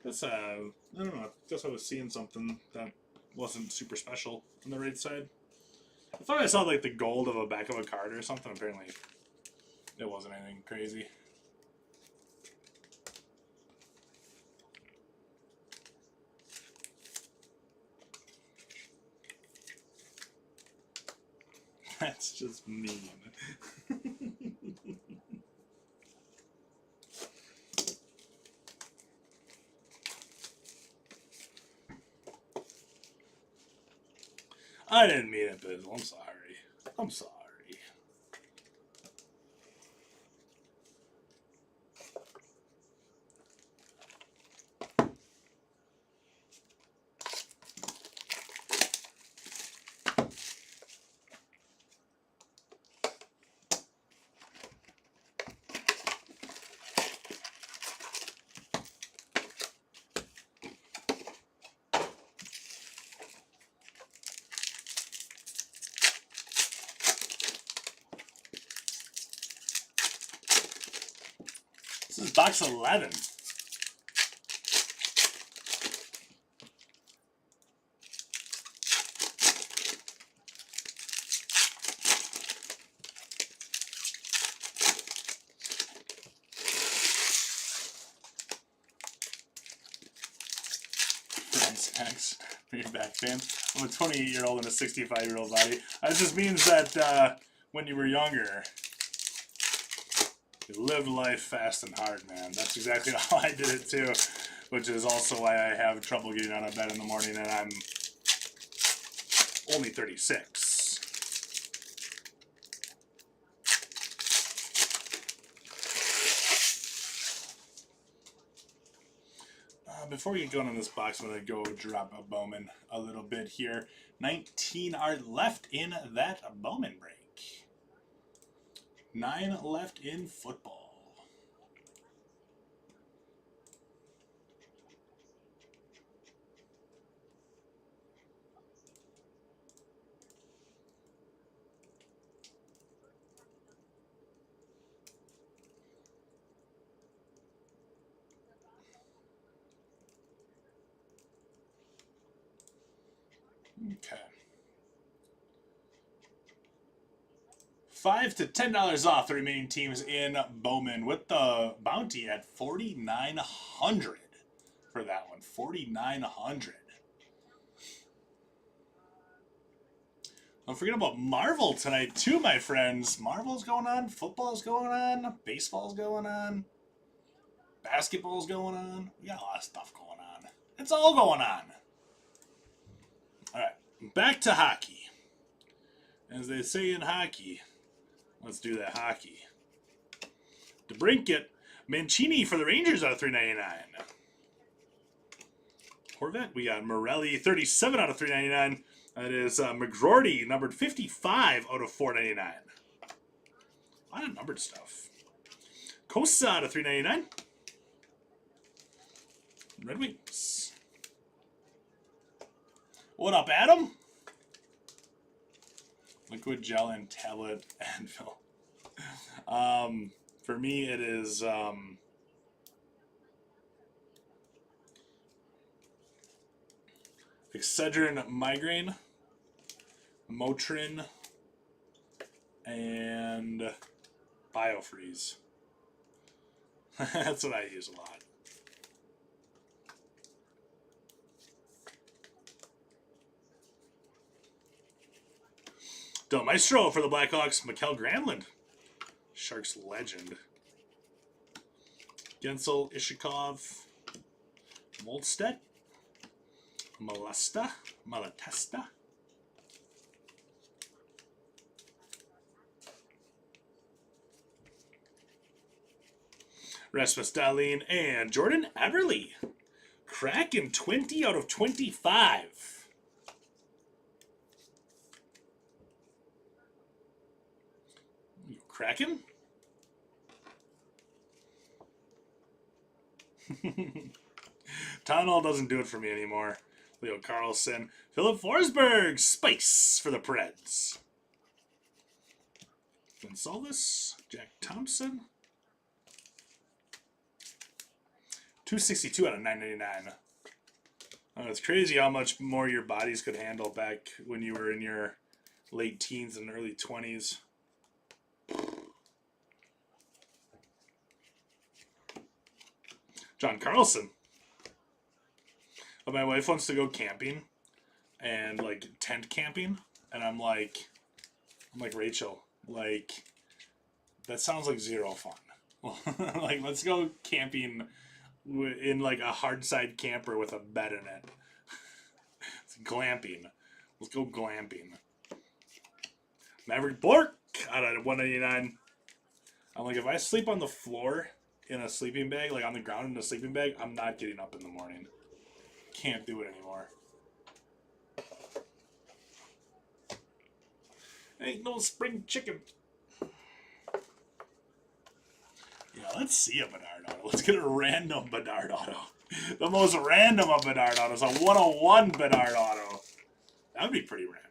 S2: That's I don't know. I guess I was seeing something that wasn't super special on the right side. I thought I saw like the gold of a back of a card or something. Apparently, it wasn't anything crazy. That's just mean. I didn't mean it, Bizzle. I'm sorry. I'm sorry. This is box 11. Thanks. For your back fan. I'm a 28-year-old and a 65-year-old body. That just means that when you were younger, you lived life fast and hard, man. That's exactly how I did it too, which is also why I have trouble getting out of bed in the morning, and I'm only 36. Before we get going on this box, I'm going to go drop a Bowman a little bit here. 19 are left in that Bowman break. 9 left in football. Okay. $5 to $10 off the remaining teams in Bowman with the bounty at 4,900 for that one. 4,900. Don't forget about Marvel tonight too, my friends. Marvel's going on, football's going on, baseball's going on, basketball's going on. We got a lot of stuff going on. It's all going on. All right, back to hockey. As they say in hockey, let's do that hockey. DeBrincat, Mancini for the Rangers out of 399. Horvat, we got Morelli, 37 out of 399. That is McGroarty, numbered 55 out of 499. A lot of numbered stuff. Costa out of 399. Red Wings. What up, Adam? Liquid Gel and Tablet Anvil. For me, it is Excedrin Migraine, Motrin, and Biofreeze. That's what I use a lot. Del Maestro for the Blackhawks, Mikael Granlund. Sharks legend. Gensel, Ishikov, Moldstedt, Malatesta. Rasmus Dahlin and Jordan Eberle. Kraken 20 out of 25. Kraken? Town Hall doesn't do it for me anymore. Leo Carlson. Philip Forsberg. Spice for the Preds. Gonsalves. Jack Thompson. 262 out of 999. It's crazy how much more your bodies could handle back when you were in your late teens and early 20s. John Carlson. But my wife wants to go camping and like tent camping, and I'm like Rachel, like that sounds like zero fun. Like, let's go camping in like a hard side camper with a bed in it. It's glamping. Let's go glamping. Maverick Bork out of 199. I'm like, if I sleep on the floor in a sleeping bag, like on the ground in a sleeping bag, I'm not getting up in the morning. Can't do it anymore. Ain't no spring chicken. Yeah, let's see a Bedard auto. Let's get a random Bedard auto. The most random of Bedard autos. A 101 Bedard auto. That would be pretty random.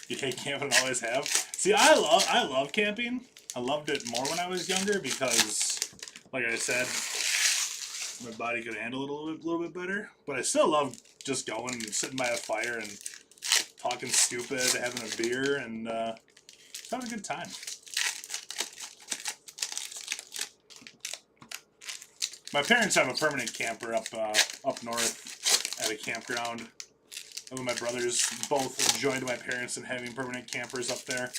S2: You hate camping and always have? See, I love camping. I loved it more when I was younger because, like I said, my body could handle it a little bit better. But I still love just going and sitting by a fire and talking stupid, having a beer, and just having a good time. My parents have a permanent camper up north at a campground. My brothers both joined my parents in having permanent campers up there.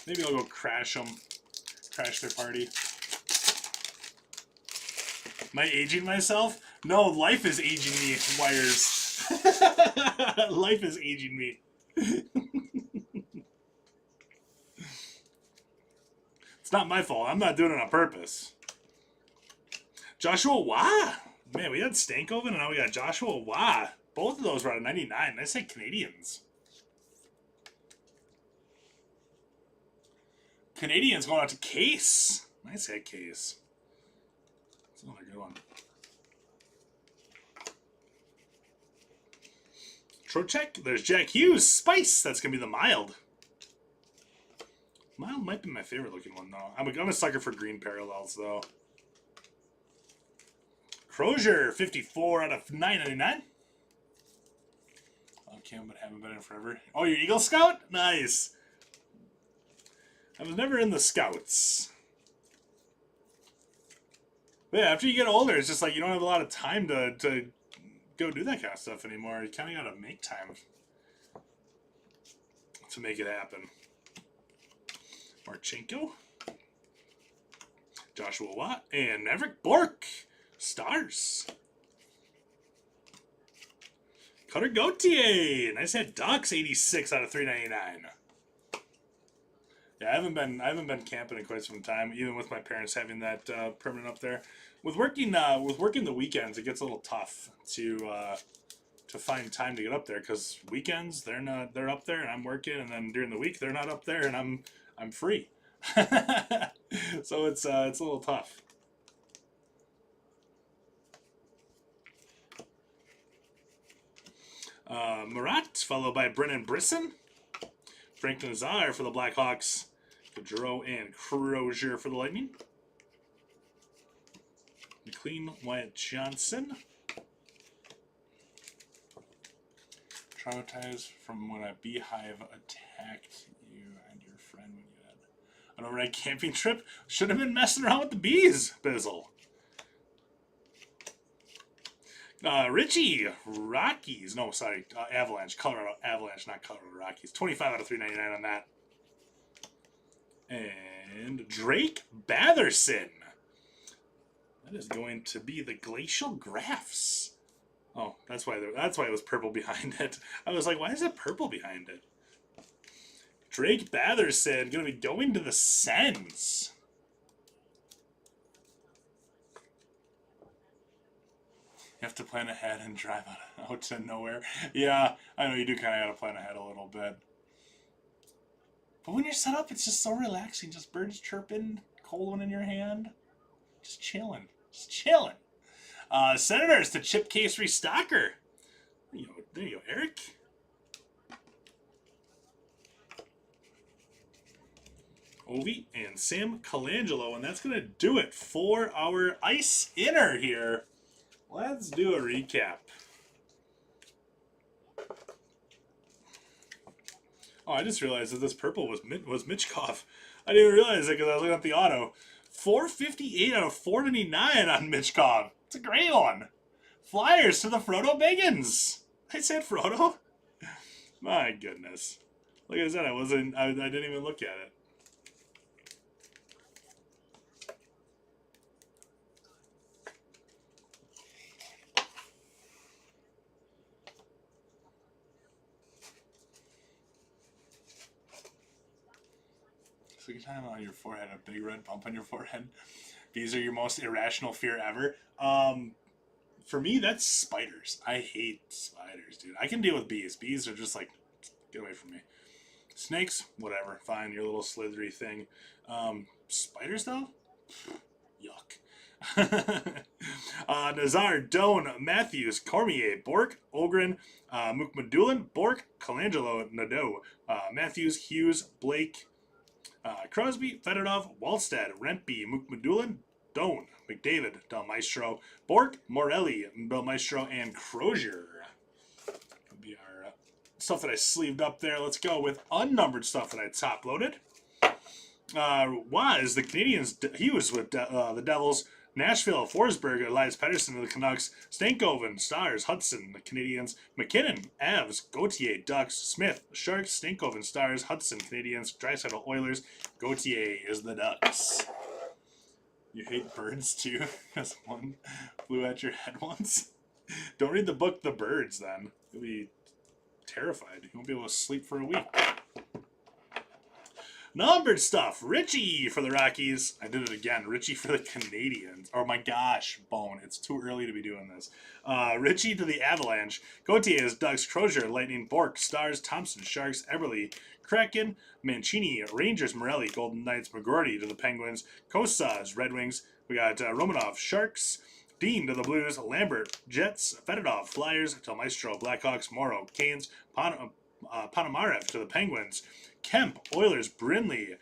S2: Maybe I'll go crash their party. Am I aging myself? No, life is aging me, Wires. Life is aging me. It's not my fault. I'm not doing it on purpose. Joshua Wah. Man, we had Stankoven and now we got Joshua Wah. Both of those were out of 99. I say Canadians. Canadians going out to Case. Nice hit, Case. That's another good one. Trocheck. There's Jack Hughes. Spice. That's going to be the mild. Mild might be my favorite looking one, though. I'm a sucker for green parallels, though. Crozier. 54 out of 999. But haven't been in forever. Oh, you're Eagle Scout? Nice. I was never in the Scouts. But yeah, after you get older, it's just like you don't have a lot of time to go do that kind of stuff anymore. You kind of got to make time to make it happen. Marchenko. Joshua Watt. And Maverick Bork. Stars. Cutter Gauthier. Nice hit. Ducks 86 out of 399. Yeah, I haven't been camping in quite some time, even with my parents having that permanent up there. With working the weekends, it gets a little tough to find time to get up there because weekends they're up there and I'm working, and then during the week they're not up there and I'm free. So it's a little tough. Murat, followed by Brennan Brisson. Frank Nazar for the Blackhawks. Gaudreau and Crozier for the Lightning. McLean, Wyatt Johnson. Traumatized from when a beehive attacked you and your friend when you had an overnight camping trip. Should have been messing around with the bees, Bizzle. Richie, Rockies. No, sorry, Avalanche. Colorado Avalanche, not Colorado Rockies. 25 out of 399 on that. And Drake Batherson. That is going to be the Glacial Graphs. Oh, that's why it was purple behind it. I was like, why is it purple behind it? Drake Batherson going to be going to the Sens. You have to plan ahead and drive out to nowhere. Yeah, I know you do kind of got to plan ahead a little bit. But when you're set up, it's just so relaxing. Just birds chirping, cold one in your hand. Just chilling. Just chilling. Senators to Chip Case Restocker. There you go, Eric. Ovi and Sam Colangelo. And that's going to do it for our Ice Inner here. Let's do a recap. Oh, I just realized that this purple was Mitchkov. I didn't even realize it because I was looking at the auto. 458 out of 499 on Mitchkov. It's a great one. Flyers to the Frodo Biggins. I said Frodo. My goodness. Like I said, I didn't even look at it. So you're talking about your forehead, a big red bump on your forehead. These are your most irrational fear ever. For me, that's spiders. I hate spiders, dude. I can deal with bees. Bees are just like, get away from me. Snakes, whatever. Fine, your little slithery thing. Spiders, though? Yuck. Nazar, Doan, Matthews, Cormier, Bork, Ogren, Mukmadulin, Bork, Colangelo, Nadeau, Matthews, Hughes, Blake, Crosby, Fedorov, Wallstead, Rempy, Mukmadulin, Doan, McDavid, Del Maestro, Bork, Morelli, Del Maestro, and Crozier. That'll be our stuff that I sleeved up there. Let's go with unnumbered stuff that I top loaded. Was the Canadians? He was with the Devils. Nashville, Forsberg, Elias Pettersson of the Canucks, Stankoven, Stars, Hudson, the Canadians, McKinnon, Avs, Gauthier, Ducks, Smith, Sharks, Stankoven, Stars, Hudson, Canadians, Draisaitl, Oilers, Gauthier is the Ducks. You hate birds too, because one flew at your head once? Don't read the book The Birds then. You'll be terrified. You won't be able to sleep for a week. Numbered stuff. Richie for the Rockies. I did it again. Richie for the Canadians. Oh my gosh, Bone. It's too early to be doing this. Richie to the Avalanche. Gauthier is Ducks, Crozier, Lightning, Bork, Stars, Thompson, Sharks, Eberle, Kraken, Mancini, Rangers, Morelli, Golden Knights, McGroarty to the Penguins, Kosas, Red Wings. We got Romanov, Sharks, Dean to the Blues, Lambert, Jets, Fedorov, Flyers, Del Maestro, Blackhawks, Morrow, Canes, Panamarev to the Penguins, Kemp, Oilers, Brindley,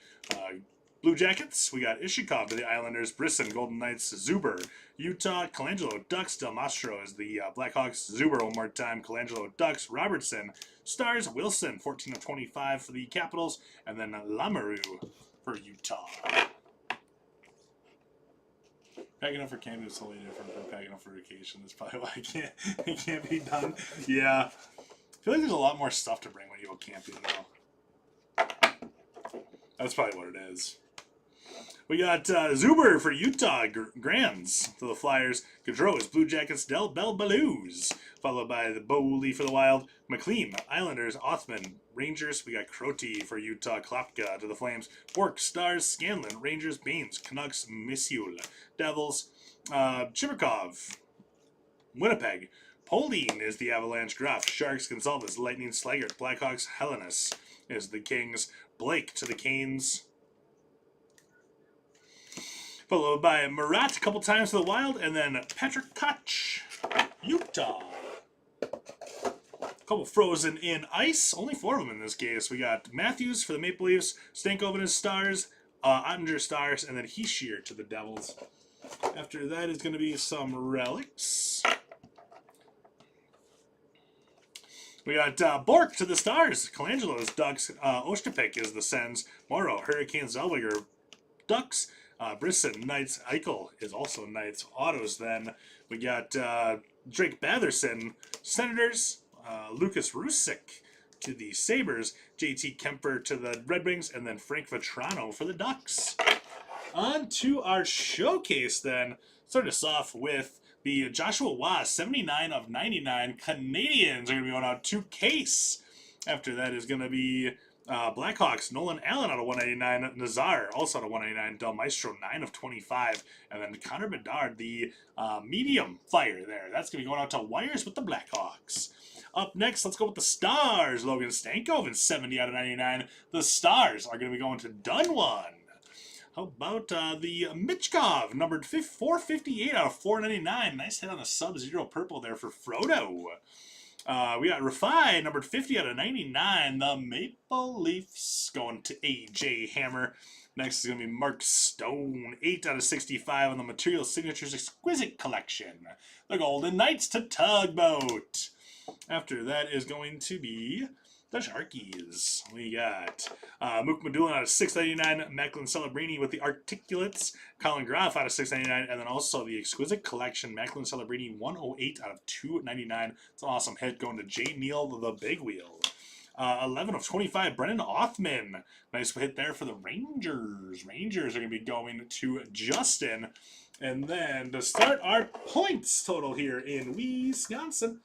S2: Blue Jackets. We got Ishikov to the Islanders, Brisson, Golden Knights, Zuber, Utah, Colangelo, Ducks, Del Mastro is the Blackhawks, Zuber one more time, Colangelo, Ducks, Robertson, Stars, Wilson, 14 of 25 for the Capitals, and then Lamoureux for Utah. Packing up for camping is totally different from packing up for vacation. That's probably why it can't be done. Yeah. I feel like there's a lot more stuff to bring when you go camping, though. That's probably what it is. We got Zuber for Utah, Grands to the Flyers, Gaudreau is Blue Jackets, Del Bell Blues, followed by the Bowley for the Wild, McLean, Islanders, Othman, Rangers, we got Crotty for Utah, Klopka to the Flames, Bork, Stars, Scanlon, Rangers, Baines, Canucks, Missoula, Devils, Chibrikov, Winnipeg, Pauline is the Avalanche, Gruff, Sharks, Gonzalez, Lightning, Slaggert, Blackhawks, Hellenis is the Kings, Blake to the Canes, followed by Murat a couple times to the Wild, and then Patrick Koch, Utah. couple frozen in ice. Only 4 of them in this case. We got Matthews for the Maple Leafs, Stankoven as Stars, Ottinger Stars, and then Hischier to the Devils. After that is going to be some relics. We got Bork to the Stars, Colangelo's Ducks, Ostapik is the Sens, Morrow, Hurricanes, Zellweger, Ducks, Brisson, Knights, Eichel is also Knights, Autos then. We got Drake Batherson, Senators, Lucas Rusick to the Sabres, JT Kemper to the Red Wings, and then Frank Vetrano for the Ducks. On to our showcase then. Start us off with the Joshua Waugh, 79 of 99. Canadians are going to be going out to Case. After that is going to be Blackhawks, Nolan Allen out of 199. Nazar also out of 199. Del Maestro, 9 of 25. And then Connor Bedard, the medium fire there. That's going to be going out to Wires with the Blackhawks. Up next, let's go with the Stars. Logan Stankoven, 70 out of 99. The Stars are going to be going to Dunwan. How about the Michkov, numbered 458 out of 499. Nice hit on the Sub-Zero purple there for Frodo. We got Rafai, numbered 50 out of 99. The Maple Leafs going to AJ Hammer. Next is going to be Mark Stone, 8 out of 65 on the Material Signatures Exquisite Collection. The Golden Knights to Tugboat. After that is going to be the Sharkies. We got Mook Madulin out of 699, Macklin Celebrini with the Articulates, Colin Groff out of 699, and then also the Exquisite Collection, Macklin Celebrini 108 out of 299. It's an awesome hit going to J. Neal, the Big Wheel. 11 of 25, Brennan Othman. Nice hit there for the Rangers. Rangers are going to be going to Justin. And then to start our points total here in Wisconsin,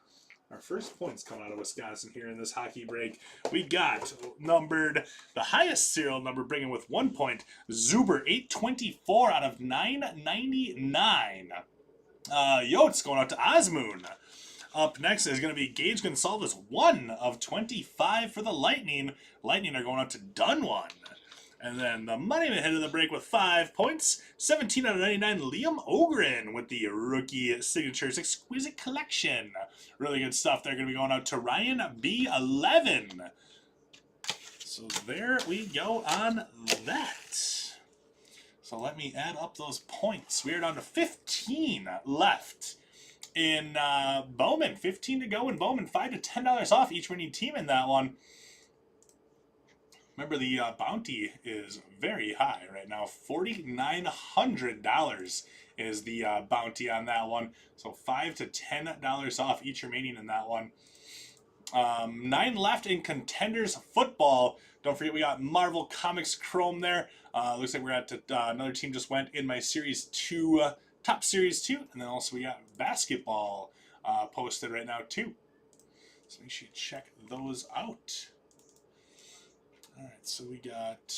S2: our first points coming out of Wisconsin here in this hockey break. We got numbered, the highest serial number bringing with 1 point, Zuber, 824 out of 999. Yotes going out to Osmoon. Up next is going to be Gage Gonsalves, 1 of 25 for the Lightning. Lightning are going out to Dunwan. And then the moneyman hit of the break with 5 points, 17 out of 99, Liam Ogren with the Rookie Signatures Exquisite Collection. Really good stuff. They're going to be going out to Ryan B11. So there we go on that. So let me add up those points. We are down to 15 left in Bowman. 15 to go in Bowman. $5 to $10 off each winning team in that one. Remember, the bounty is very high right now. $4,900 is the bounty on that one. So $5 to $10 off each remaining in that one. 9 left in Contenders Football. Don't forget, we got Marvel Comics Chrome there. Looks like we're at another team just went in my Series 2, Top Series 2. And then also we got basketball posted right now too. So make sure you check those out. All right, so we got,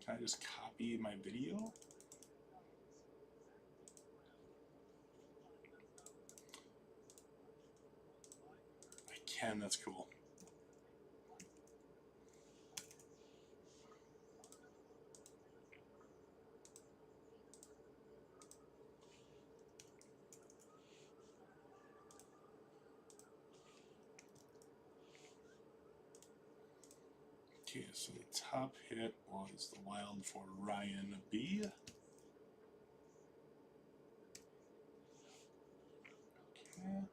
S2: can I just copy my video? I can, that's cool. Okay, so the top hit was the Wild for Ryan B. Okay.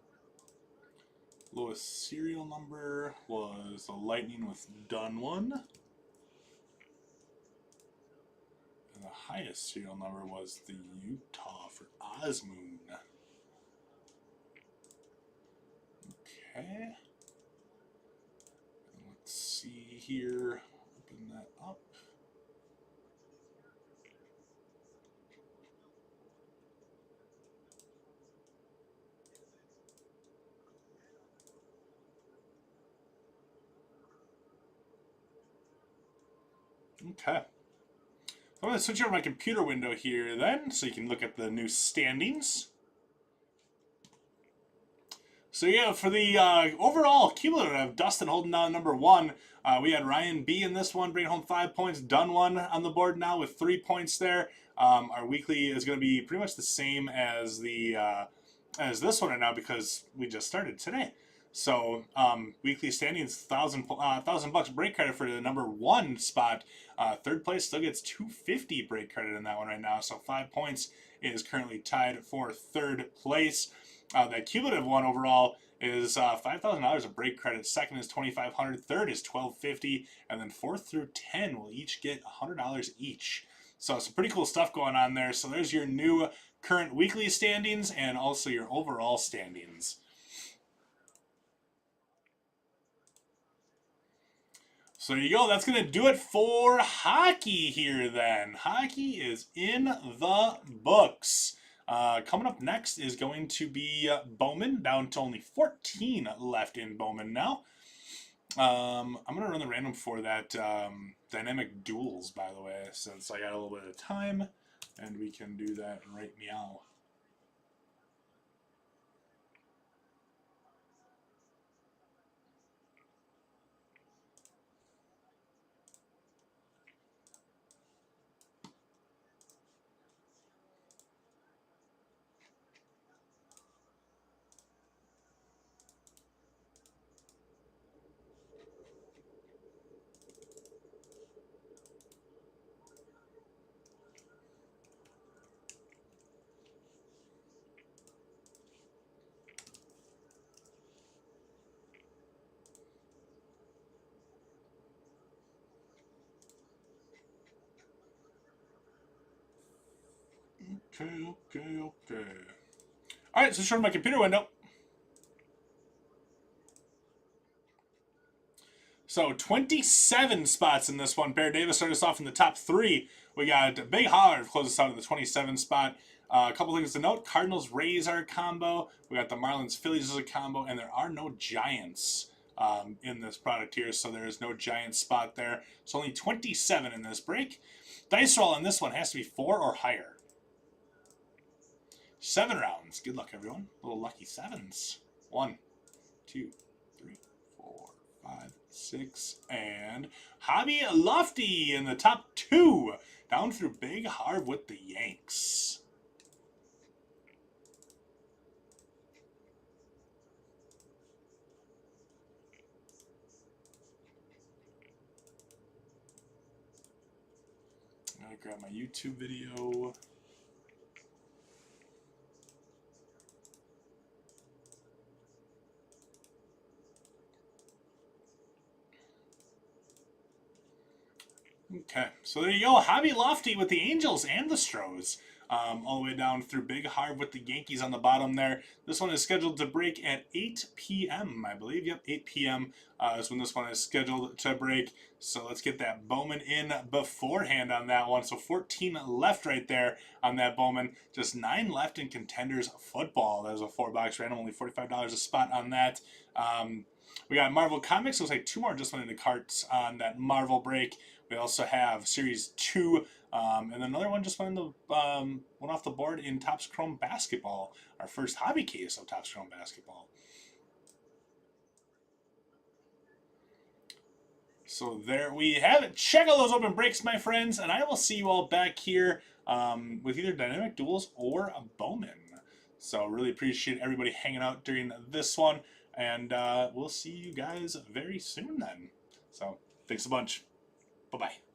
S2: Lowest serial number was the Lightning with Dunwan. And the highest serial number was the Utah for Osmoon. Okay. Let's see here, open that up. Okay. I'm going to switch over my computer window here then, so you can look at the new standings. So yeah, for the overall cumulative, Dustin holding down number 1. We had Ryan B in this one, bringing home 5 points. Dunwan on the board now with 3 points there. Our weekly is going to be pretty much the same as the as this one right now because we just started today. So weekly standings, $1,000 break credit for the number 1 spot. Third place still gets $250 break credit in that one right now. So 5 points is currently tied for third place. The cumulative one overall is $5,000 of break credit. Second is $2,500. Third is $1,250, and then 4th through 10 will each get $100 each. So some pretty cool stuff going on there. So there's your new current weekly standings and also your overall standings. So there you go. That's going to do it for hockey here then. Hockey is in the books. Coming up next is going to be Bowman, down to only 14 left in Bowman now. I'm going to run the random for that dynamic duels, by the way, since I got a little bit of time, and we can do that right meow. Okay. All right, so showing my computer window. So 27 spots in this one. Bear Davis started us off in the top 3. We got Big Harv close us out in the 27 spot. A couple things to note. Cardinals Rays are a combo. We got the Marlins Phillies as a combo. And there are no Giants in this product here. So there is no Giants spot there. So only 27 in this break. Dice roll on this one has to be 4 or higher. 7 rounds. Good luck, everyone. Little lucky 7s. 1, 2, 3, 4, 5, 6, and Hobby Lofty in the top 2. Down through Big Harv with the Yanks. I'm going to grab my YouTube video. Okay, so there you go. Hobby Lofty with the Angels and the Stros. All the way down through Big Harv with the Yankees on the bottom there. This one is scheduled to break at 8 p.m., I believe. Yep, 8 p.m. Is when this one is scheduled to break. So let's get that Bowman in beforehand on that one. So 14 left right there on that Bowman. Just 9 left in Contenders Football. That was a 4-box random, only $45 a spot on that. We got Marvel Comics. Looks like 2 more just went into carts on that Marvel break. We also have Series 2, and then another one just went off the board in Topps Chrome Basketball, our first hobby case of Topps Chrome Basketball. So there we have it. Check out those open breaks, my friends, and I will see you all back here with either Dynamic Duels or a Bowman. So really appreciate everybody hanging out during this one, and we'll see you guys very soon then. So thanks a bunch. Bye-bye.